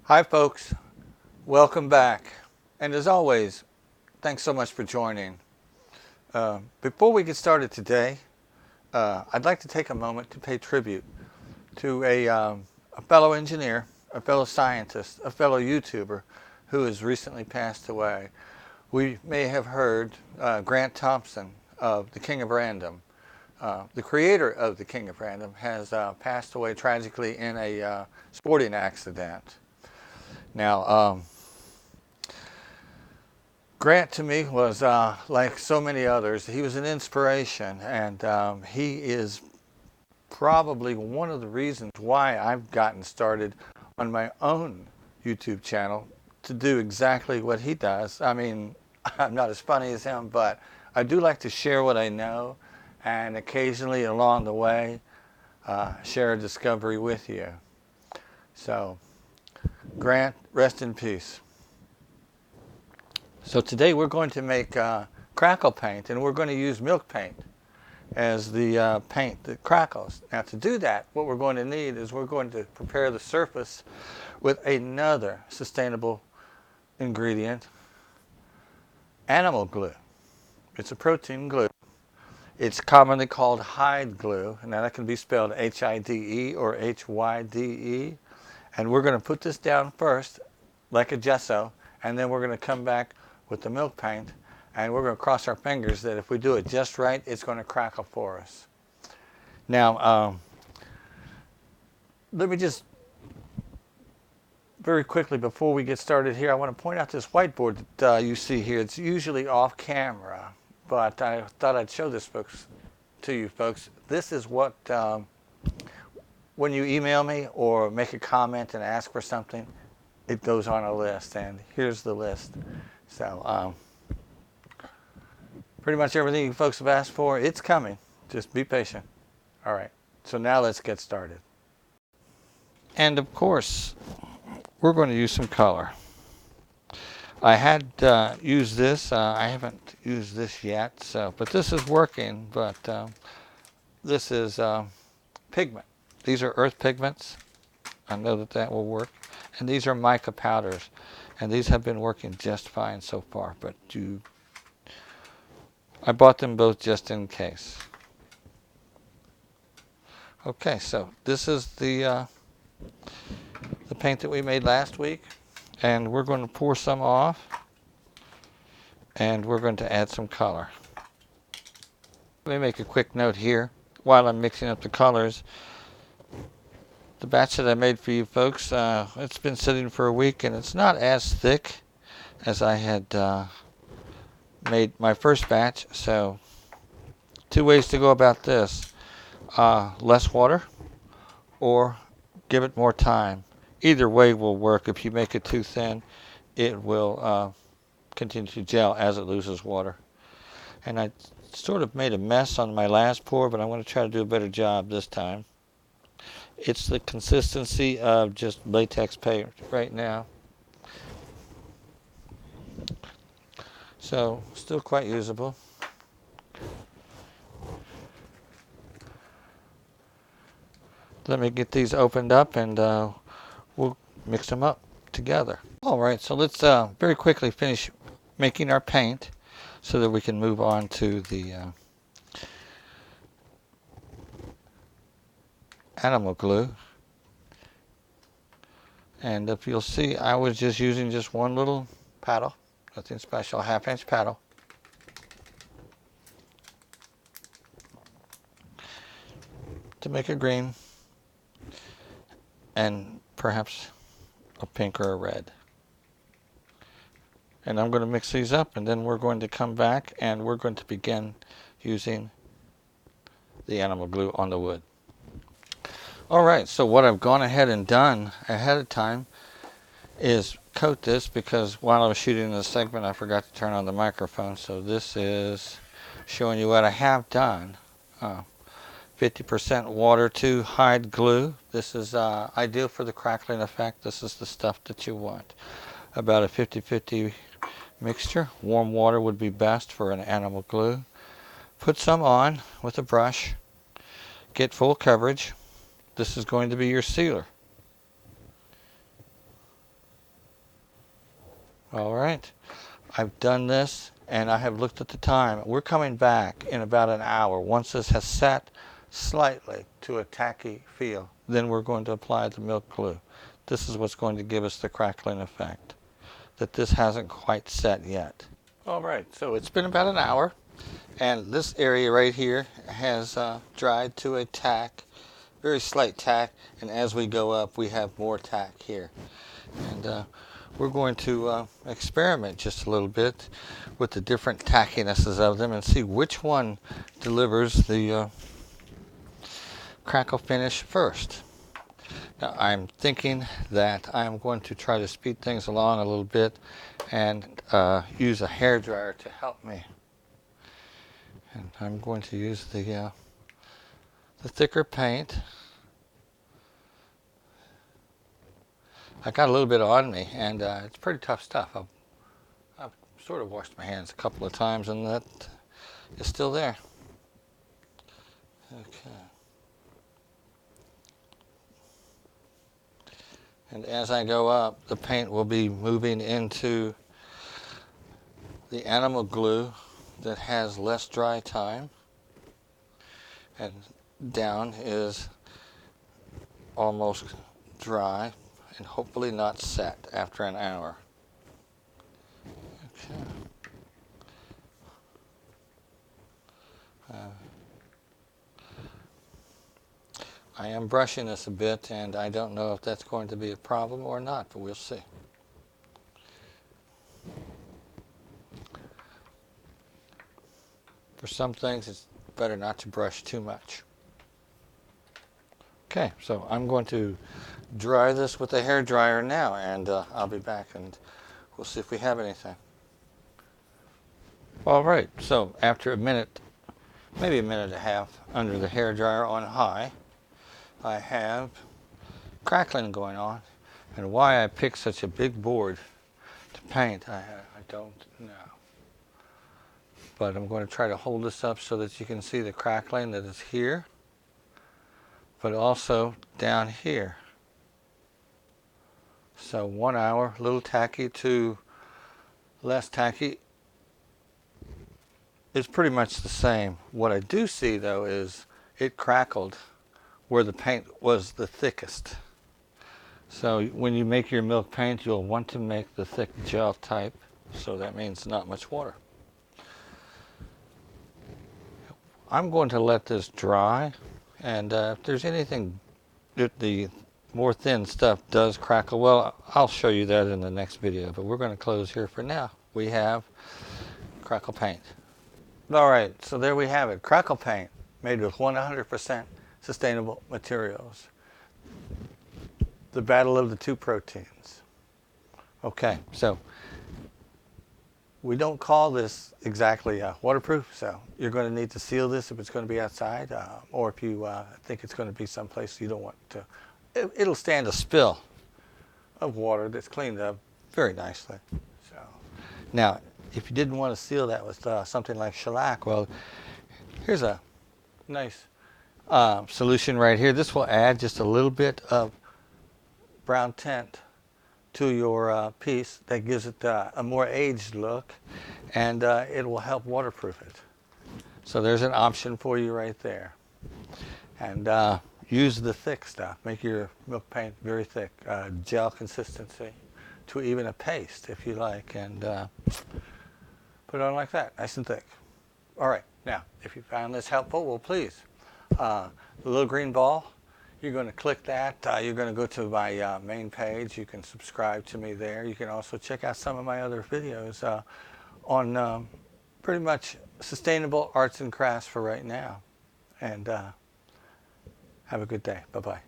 Hi folks, welcome back. And as always, thanks so much for joining. Before we get started today, I'd like to take a moment to pay tribute to a fellow engineer, a fellow scientist, a fellow YouTuber who has recently passed away. We may have heard Grant Thompson of the King of Random. The creator of the King of Random has passed away tragically in a sporting accident. Now, Grant to me was like so many others. He was an inspiration, and he is probably one of the reasons why I've gotten started on my own YouTube channel to do exactly what he does. I mean, I'm not as funny as him, but I do like to share what I know, and occasionally along the way, share a discovery with you. So, Grant, rest in peace. So today we're going to make crackle paint, and we're going to use milk paint as the paint that crackles. Now to do that, what we're going to need is we're going to prepare the surface with another sustainable ingredient, animal glue. It's a protein glue. It's commonly called hide glue, and that can be spelled H-I-D-E or H-Y-D-E. And we're going to put this down first, like a gesso, and then we're going to come back with the milk paint, and we're going to cross our fingers that if we do it just right, it's going to crackle for us. Now, let me just very quickly, before we get started here, I want to point out this whiteboard that you see here. It's usually off camera, but I thought I'd show this to you folks. This is what, when you email me or make a comment and ask for something, it goes on a list, and here's the list. So pretty much everything you folks have asked for, it's coming. Just be patient. All right, so now let's get started. And of course, we're going to use some color. I had used this. I haven't used this yet, but this is working. But this is pigment. These are earth pigments. I know that will work. And these are mica powders. And these have been working just fine so far. But I bought them both just in case. Okay, so this is the paint that we made last week. And we're going to pour some off. And we're going to add some color. Let me make a quick note here while I'm mixing up the colors. The batch that I made for you folks, it's been sitting for a week, and it's not as thick as I had made my first batch. So 2 ways to go about this. Less water or give it more time. Either way will work. If you make it too thin, it will continue to gel as it loses water. And I sort of made a mess on my last pour, but I'm going to try to do a better job this time. It's the consistency of just latex paint right now. So, still quite usable. Let me get these opened up and we'll mix them up together. Alright, so let's very quickly finish making our paint so that we can move on to the animal glue. And if you'll see, I was just using just one little paddle, nothing special, 1/2-inch paddle. To make a green and perhaps a pink or a red. And I'm going to mix these up, and then we're going to come back and we're going to begin using the animal glue on the wood. Alright, so what I've gone ahead and done ahead of time is coat this, because while I was shooting this segment I forgot to turn on the microphone, so this is showing you what I have done. 50% water to hide glue. This is ideal for the crackling effect. This is the stuff that you want. About a 50-50 mixture. Warm water would be best for an animal glue. Put some on with a brush. Get full coverage. This is going to be your sealer. All right, I've done this and I have looked at the time. We're coming back in about an hour. Once this has set slightly to a tacky feel, then we're going to apply the milk glue. This is what's going to give us the crackling effect, that this hasn't quite set yet. All right, so it's been about an hour, and this area right here has dried to a tack, very slight tack, and as we go up we have more tack here. And we're going to experiment just a little bit with the different tackinesses of them and see which one delivers the crackle finish first. Now I'm thinking that I'm going to try to speed things along a little bit and use a hairdryer to help me. And I'm going to use the thicker paint. I got a little bit on me, and it's pretty tough stuff. I've sort of washed my hands a couple of times, and that is still there. Okay. And as I go up, the paint will be moving into the animal glue that has less dry time, and down is almost dry and hopefully not set after an hour. Okay. I am brushing this a bit, and I don't know if that's going to be a problem or not, but we'll see. For some things, it's better not to brush too much. Okay, so I'm going to dry this with a hair dryer now, and I'll be back and we'll see if we have anything. All right, so after a minute, maybe a minute and a half under the hair dryer on high, I have crackling going on. And why I picked such a big board to paint, I don't know. But I'm going to try to hold this up so that you can see the crackling that is here, but also down here. So 1 hour, a little tacky to less tacky, is pretty much the same. What I do see though is it crackled where the paint was the thickest. So when you make your milk paint, you'll want to make the thick gel type, so that means not much water. I'm going to let this dry, and if there's anything, if the more thin stuff does crackle, well, I'll show you that in the next video, but we're going to close here for now. We have crackle paint. All right, so there we have it, crackle paint made with 100% sustainable materials. The battle of the two proteins. Okay, so we don't call this exactly waterproof, so you're going to need to seal this if it's going to be outside, or if you think it's going to be someplace you don't want to. It'll stand a spill of water that's cleaned up very nicely. So now, if you didn't want to seal that with something like shellac, well, here's a nice solution right here. This will add just a little bit of brown tint to your piece that gives it a more aged look, and it will help waterproof it. So there's an option for you right there. And use the thick stuff. Make your milk paint very thick, gel consistency to even a paste if you like, and put it on like that, nice and thick. All right, now if you found this helpful, well please, the little green ball, you're going to click that. You're going to go to my main page. You can subscribe to me there. You can also check out some of my other videos on pretty much sustainable arts and crafts for right now. And have a good day. Bye-bye.